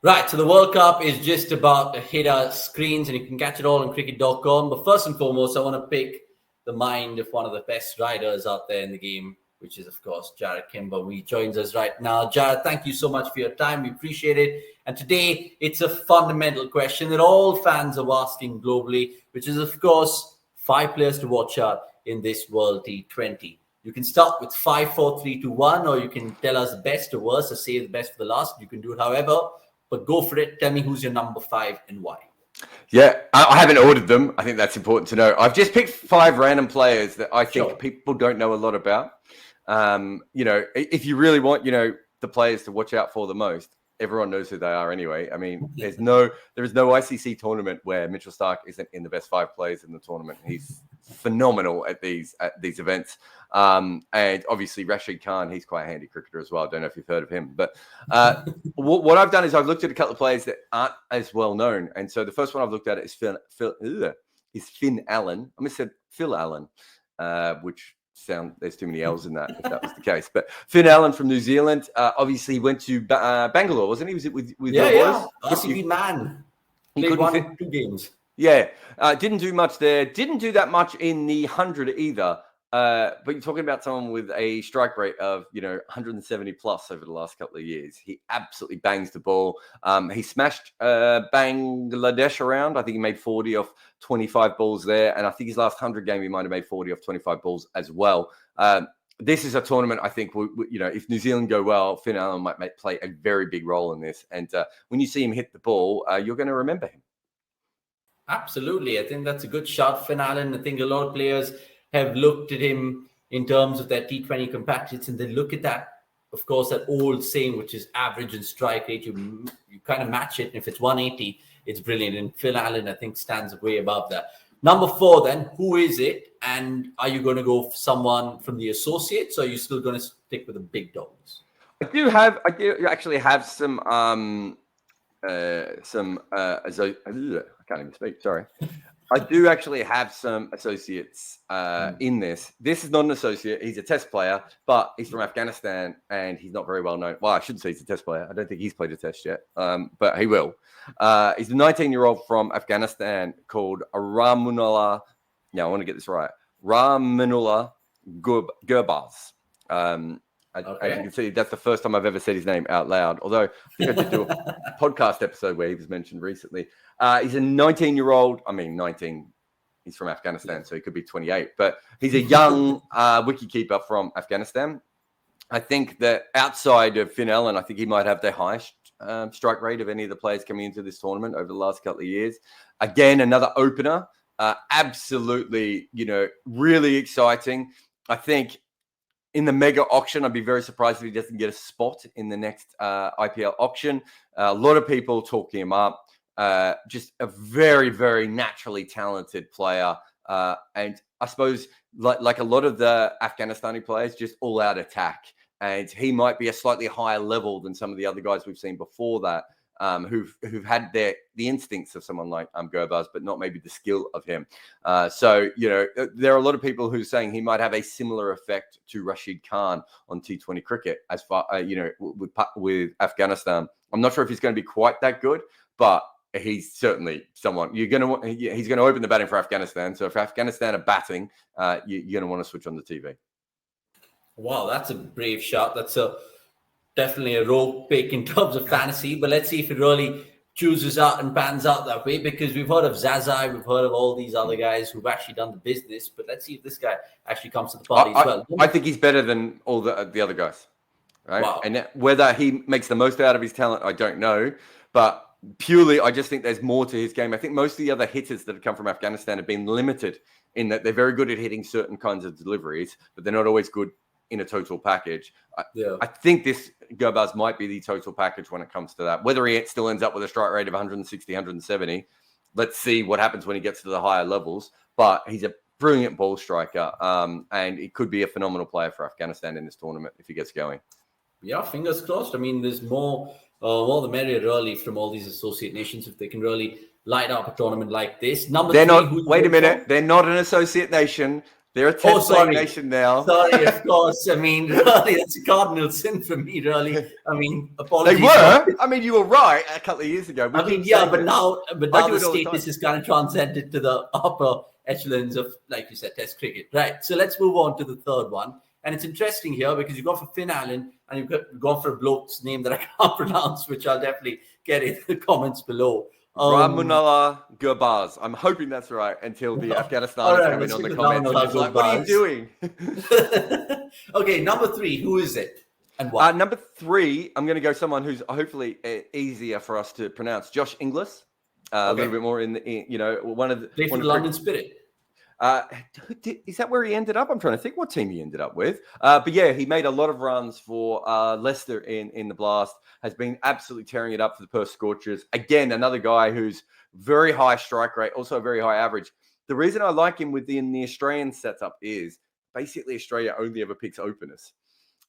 Right, so the World Cup is just about to hit our screens, and you can catch it all on cricket.com. But first and foremost, I want to pick the mind of one of the best riders out there in the game, which is, of course, Jarrod Kimber. He joins us right now. Jarrod, thank you so much for your time. We appreciate it. And today, it's a fundamental question that all fans are asking globally, which is, of course, 5 players to watch out in this World T20. You can start with 5, 4, 3, 2, 1, or you can tell us the best or worst, or save the best for the last. You can do it however. But go for it. Tell me who's your number 5 and why. Yeah, I haven't ordered them. I think that's important to know. I've just picked 5 random players that I think people don't know a lot about. If you really want, the players to watch out for the most, everyone knows who they are anyway. I mean, there is no ICC tournament where Mitchell Starc isn't in the best 5 players in the tournament. He's phenomenal at these events. And obviously Rashid Khan, he's quite a handy cricketer as well. I don't know if you've heard of him, but what I've done is I've looked at a couple of players that aren't as well known. And so the first one I've looked at is Finn Allen. I almost said Phil Allen, which there's too many L's in that if that was the case. But Finn Allen from New Zealand, obviously went to Bangalore, wasn't he? Was it with yeah. RCB man. Played 1 or 2 games. Yeah, didn't do much there. Didn't do that much in the 100 either. But you're talking about someone with a strike rate of 170 plus over the last couple of years. He absolutely bangs the ball. He smashed Bangladesh around. I think he made 40 off 25 balls there, and I think his last 100 game he might have made 40 off 25 balls as well. This is a tournament I think if New Zealand go well, Finn Allen might play a very big role in this. And when you see him hit the ball, you're going to remember him. Absolutely, I think that's a good shot, Finn Allen. I think a lot of players have looked at him in terms of their T20 compatriots, and they look at that, of course, that old saying, which is average and strike rate. You kind of match it, and if it's 180, it's brilliant. And Phil Allen, I think, stands way above that. Number 4, then, who is it? And are you going to go for someone from the associates, or are you still going to stick with the big dogs? I do actually have some. I can't even speak. Sorry. I do actually have some associates in this. This is not an associate. He's a test player, but he's from Afghanistan and he's not very well known. Well, I shouldn't say he's a test player. I don't think he's played a test yet, but he will. He's a 19-year-old from Afghanistan called Ramunullah. Now, I want to get this right. Ramunullah Gurbaz. As you can see, that's the first time I've ever said his name out loud. Although I think I did do a podcast episode where he was mentioned recently. He's a 19-year-old. I mean, 19. He's from Afghanistan, so he could be 28. But he's a young wicketkeeper from Afghanistan. I think that outside of Finn Allen, I think he might have the highest strike rate of any of the players coming into this tournament over the last couple of years. Again, another opener. Absolutely, really exciting. I think in the mega auction, I'd be very surprised if he doesn't get a spot in the next IPL auction. A lot of people talking him up. Just a very, very naturally talented player. And I suppose like a lot of the Afghanistani players, just all out attack. And he might be a slightly higher level than some of the other guys we've seen before that. Who've had the instincts of someone like Gurbaz, but not maybe the skill of him. So there are a lot of people who are saying he might have a similar effect to Rashid Khan on T20 cricket as far with Afghanistan. I'm not sure if he's going to be quite that good, but he's certainly someone he's going to open the batting for Afghanistan. So if Afghanistan are batting, you're going to want to switch on the TV. Wow, that's a brave shot. That's definitely a rogue pick in terms of fantasy, but let's see if it really chooses out and pans out that way, because we've heard of Zazai, we've heard of all these other guys who've actually done the business, but let's see if this guy actually comes to the party as well. I think he's better than all the other guys, right? Wow. And whether he makes the most out of his talent, I don't know, but purely, I just think there's more to his game. I think most of the other hitters that have come from Afghanistan have been limited in that they're very good at hitting certain kinds of deliveries, but they're not always good in a total package. I think this Gurbaz might be the total package when it comes to that. Whether he still ends up with a strike rate of 160, 170, let's see what happens when he gets to the higher levels. But he's a brilliant ball striker, and he could be a phenomenal player for Afghanistan in this tournament if he gets going. Yeah, fingers crossed. I mean, there's more the merrier really from all these associate nations if they can really light up a tournament like this. Wait a minute. They're not an associate nation. They're a test playing nation now. Sorry, of course. I mean, really, that's a cardinal sin for me, really. I mean, apologies. They were. I mean, you were right a couple of years ago. I mean, yeah, but now the status is kind of transcended to the upper echelons of, like you said, Test cricket. Right. So let's move on to the third one. And it's interesting here because you've gone for Finn Allen and you've gone for a bloke's name that I can't pronounce, which I'll definitely get in the comments below. Ramunala Gurbaz. I'm hoping that's right until the Afghanistan is coming on the comments. And just like, what are you doing? Okay, number 3. Who is it? And what? Number 3, I'm going to go someone who's hopefully easier for us to pronounce. Josh Inglis. A little bit more in one of the... Play for the London Spirit. Is that where he ended up? I'm trying to think what team he ended up with. But yeah, he made a lot of runs for Leicester in the Blast, has been absolutely tearing it up for the Perth Scorchers. Again, another guy who's very high strike rate, also a very high average. The reason I like him within the Australian setup is basically Australia only ever picks openers.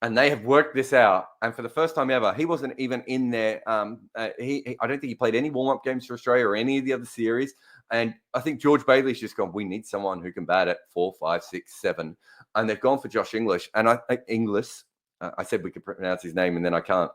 And they have worked this out. And for the first time ever, he wasn't even in there. I don't think he played any warm-up games for Australia or any of the other series. And I think George Bailey's just gone, we need someone who can bat at 4, 5, 6, 7. And they've gone for Josh Inglis. And I said we could pronounce his name and then I can't.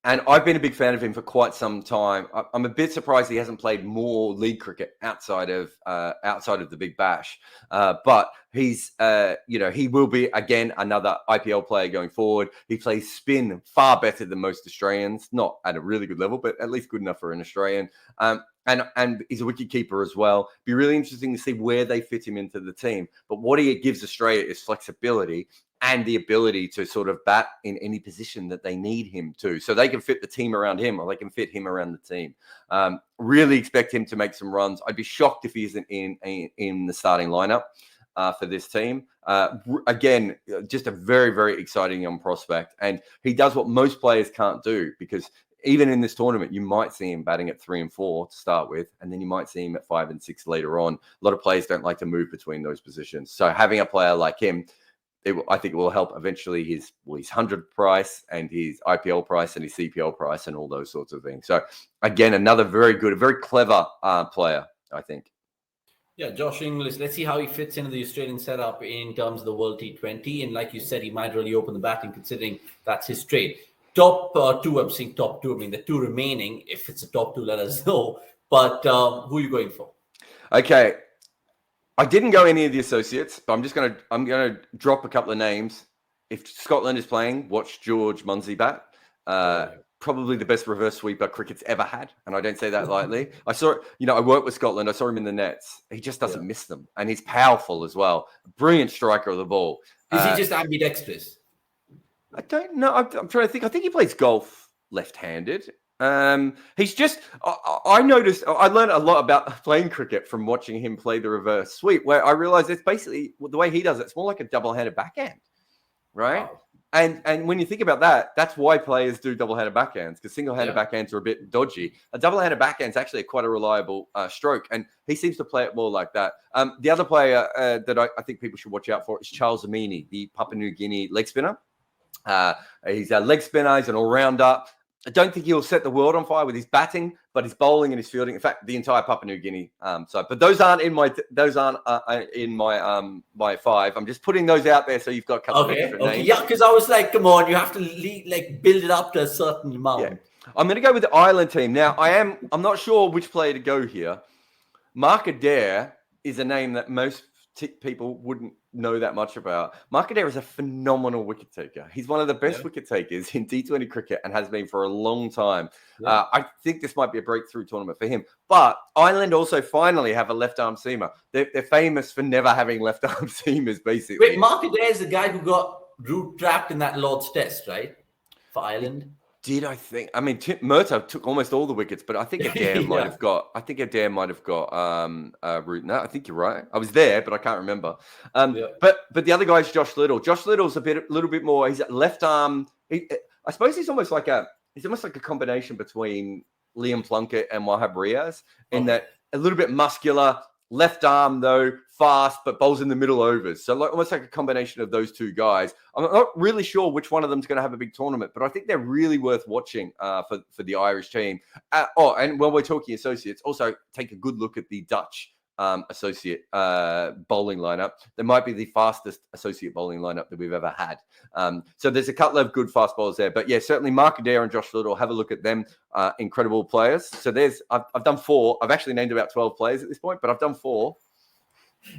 And I've been a big fan of him for quite some time. I'm a bit surprised he hasn't played more league cricket outside of the Big Bash. But he's, he will be, again, another IPL player going forward. He plays spin far better than most Australians, not at a really good level, but at least good enough for an Australian. And he's a wicket keeper as well. Be really interesting to see where they fit him into the team. But what he gives Australia is flexibility and the ability to sort of bat in any position that they need him to. So they can fit the team around him or they can fit him around the team. Really expect him to make some runs. I'd be shocked if he isn't in the starting lineup for this team. Again, just a very, very exciting young prospect. And he does what most players can't do, because even in this tournament, you might see him batting at 3 and 4 to start with, and then you might see him at 5 and 6 later on. A lot of players don't like to move between those positions. So having a player like him, I think it will help eventually his 100 price and his IPL price and his CPL price and all those sorts of things. So again, another very good, very clever player, I think. Yeah, Josh Inglis. Let's see how he fits into the Australian setup in terms of the World T20. And like you said, he might really open the batting, considering that's his trade. Top 2, I'm saying top 2. I mean, the 2 remaining. If it's a top 2, let us know. But who are you going for? Okay. I didn't go any of the associates, but I'm gonna drop a couple of names. If Scotland is playing, watch George Munsey bat. Probably the best reverse sweeper cricket's ever had, and I don't say that lightly. I saw, I worked with Scotland. I saw him in the nets. He just doesn't miss them, and he's powerful as well. Brilliant striker of the ball. Is he just ambidextrous? I don't know. I'm trying to think. I think he plays golf left-handed. He's just, I noticed, I learned a lot about playing cricket from watching him play the reverse sweep, where I realized it's basically the way he does it. It's more like a double-handed backhand, right? Wow. And when you think about that, that's why players do double-handed backhands, because single-handed backhands are a bit dodgy. A double-handed backhand is actually quite a reliable stroke, and he seems to play it more like that. The other player that I think people should watch out for is Charles Amini, the Papua New Guinea leg spinner. He's a leg spinner, he's an all-rounder. I don't think he'll set the world on fire with his batting, but his bowling and his fielding. In fact, the entire Papua New Guinea side. But those aren't in my my 5. I'm just putting those out there so you've got a couple of different names. Yeah, because I was like, come on, you have to build it up to a certain amount. Yeah. I'm going to go with the Ireland team now. I'm not sure which player to go here. Mark Adair is a name that most people wouldn't know that much about. Mark Adair is a phenomenal wicket taker. He's one of the best wicket takers in T20 cricket and has been for a long time. Yeah. I think this might be a breakthrough tournament for him. But Ireland also finally have a left-arm seamer. They're famous for never having left-arm seamers, basically. Wait, Mark Adair is the guy who got root trapped in that Lord's Test, right? For Ireland. Did I think? I mean, Murtagh took almost all the wickets, but I think Adair might have got. I think Adair might have got root. No, I think you're right. I was there, but I can't remember. But the other guy is Josh Little. Josh Little's a little bit more. He's left arm. I suppose he's almost like a combination between Liam Plunkett and Wahab Riaz in that a little bit muscular. Left arm, though, fast, but bowls in the middle overs. So almost like a combination of those two guys. I'm not really sure which one of them is going to have a big tournament, but I think they're really worth watching for the Irish team. And when we're talking associates, also take a good look at the Dutch associate bowling lineup. They might be the fastest associate bowling lineup that we've ever had. So there's a couple of good fast bowlers there. But yeah, certainly Mark Adair and Josh Little, have a look at them. Incredible players. So I've done 4. I've actually named about 12 players at this point, but I've done 4.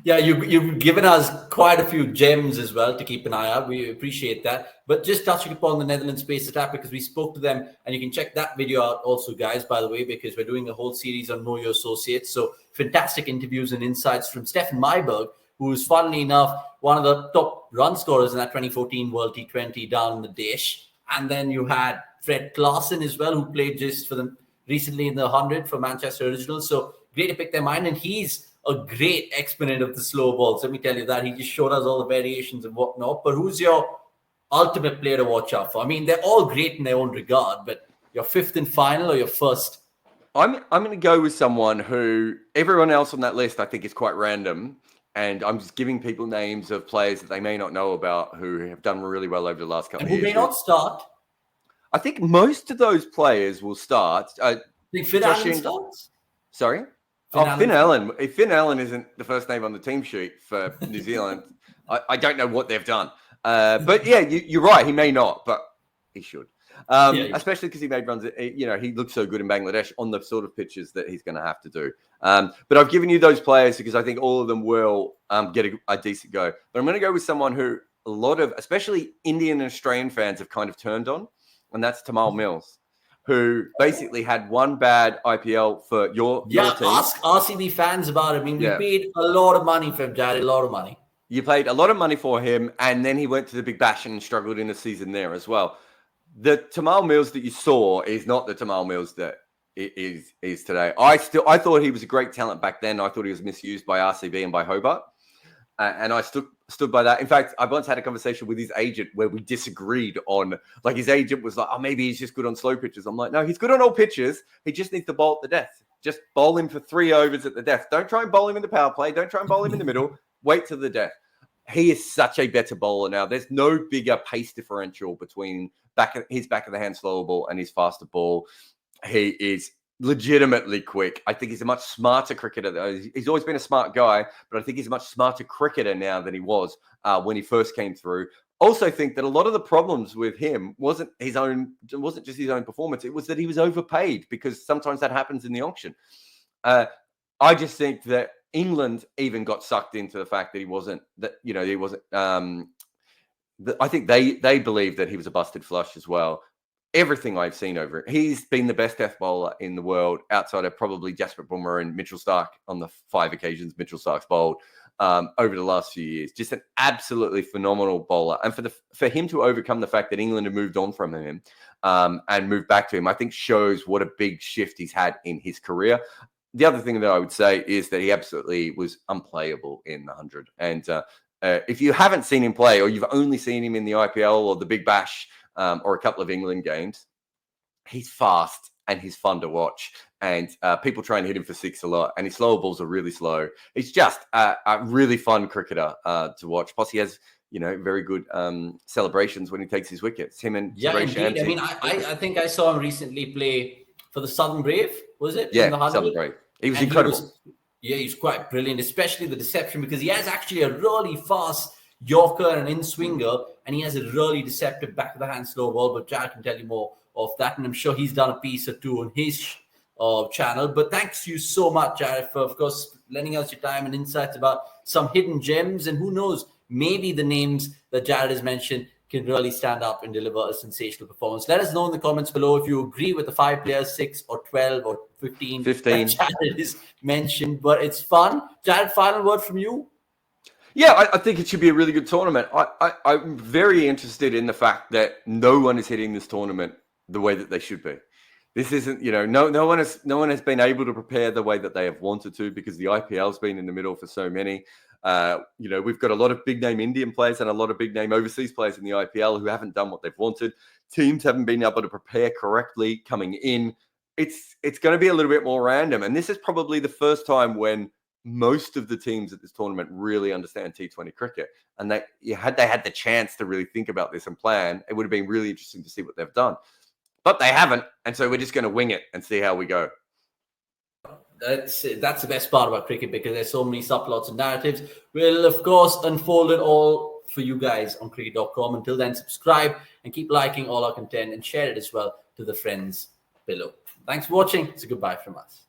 Yeah, you've given us quite a few gems as well to keep an eye out. We appreciate that. But just touching upon the Netherlands Space Attack, because we spoke to them, and you can check that video out also, guys, by the way, because we're doing a whole series on Know Your Associates. So fantastic interviews and insights from Stefan Myberg, who is, funnily enough, one of the top run scorers in that 2014 World T20 down in the dish. And then you had Fred Klaassen as well, who played just for them recently in the 100 for Manchester Originals. So great to pick their mind. And he's a great exponent of the slow balls. Let me tell you that. He just showed us all the variations and whatnot. But who's your ultimate player to watch out for? I mean, they're all great in their own regard, but your 5th and final or your 1st? I'm going to go with someone who everyone else on that list I think is quite random. And I'm just giving people names of players that they may not know about who have done really well over the last couple of years. And who may not start. I think most of those players will start. Think Finn Allen starts? Sorry? Finn Allen. If Finn Allen isn't the first name on the team sheet for New Zealand, I don't know what they've done. But yeah, you're right. He may not, but he should. Especially because he made runs. He looks so good in Bangladesh on the sort of pitches that he's going to have to do. But I've given you those players because I think all of them will get a decent go. But I'm going to go with someone who a lot of, especially Indian and Australian fans, have kind of turned on, and that's Tamal Mills, who basically had one bad IPL for your team. Ask RCB fans about it. I mean, we paid a lot of money for him, Jarrod, a lot of money. You paid a lot of money for him, and then he went to the Big Bash and struggled in the season there as well. The Tamal Mills that you saw is not the Tamal Mills that is today. I thought he was a great talent back then. I thought he was misused by RCB and by Hobart, and I stood by that. In fact, I once had a conversation with his agent where we disagreed on, like, his agent was like, oh, maybe he's just good on slow pitches. I'm like, no, he's good on all pitches. He just needs to bowl at the death. Just bowl him for 3 overs at the death. Don't try and bowl him in the power play. Don't try and bowl him in the middle. Wait to the death. He is such a better bowler now. There's no bigger pace differential between his back of the hand slower ball and his faster ball. He is legitimately quick. I think he's a much smarter cricketer. He's always been a smart guy, but I think he's a much smarter cricketer now than he was when he first came through. Also think that a lot of the problems with him wasn't just his own performance. It was that he was overpaid, because sometimes that happens in the auction. I just think that England even got sucked into the fact that he wasn't. I think they believed that he was a busted flush as well. Everything I've seen over it, he's been the best death bowler in the world, outside of probably Jasprit Bumrah and Mitchell Starc on the 5 occasions Mitchell Starc's bowled over the last few years. Just an absolutely phenomenal bowler. And for him to overcome the fact that England have moved on from him and moved back to him, I think shows what a big shift he's had in his career. The other thing that I would say is that he absolutely was unplayable in the 100. And if you haven't seen him play, or you've only seen him in the IPL or the Big Bash or a couple of England games, he's fast and he's fun to watch. And people try and hit him for 6 a lot, and his slower balls are really slow. He's just a really fun cricketer to watch. Plus, he has very good celebrations when he takes his wickets. Him and indeed. I mean, I think I saw him recently play for the Southern Brave, was it? Yeah, Southern Brave. He was incredible. He's quite brilliant, especially the deception, because he has actually a really fast Yorker and in-swinger, and he has a really deceptive back-of-the-hand slow ball, but Jarrod can tell you more of that, and I'm sure he's done a piece or two on his channel. But thanks you so much, Jarrod, for, of course, lending us your time and insights about some hidden gems, and who knows, maybe the names that Jarrod has mentioned can really stand up and deliver a sensational performance. Let us know in the comments below if you agree with the 5 players, 6 or 12 or 15 that Jarrod has mentioned. But it's fun. Jarrod, final word from you? Yeah, I think it should be a really good tournament. I'm very interested in the fact that no one is hitting this tournament the way that they should be. This isn't, no one has been able to prepare the way that they have wanted to, because the IPL's been in the middle for so many. We've got a lot of big name Indian players and a lot of big name overseas players in the IPL who haven't done what they've wanted. Teams haven't been able to prepare correctly coming in. It's going to be a little bit more random. And this is probably the first time when most of the teams at this tournament really understand T20 cricket. And had they had the chance to really think about this and plan, it would have been really interesting to see what they've done. But they haven't. And so we're just going to wing it and see how we go. That's the best part about cricket, because there's so many subplots and narratives. We'll, of course, unfold it all for you guys on cricket.com. Until then, subscribe and keep liking all our content and share it as well to the friends below. Thanks for watching. It's a goodbye from us.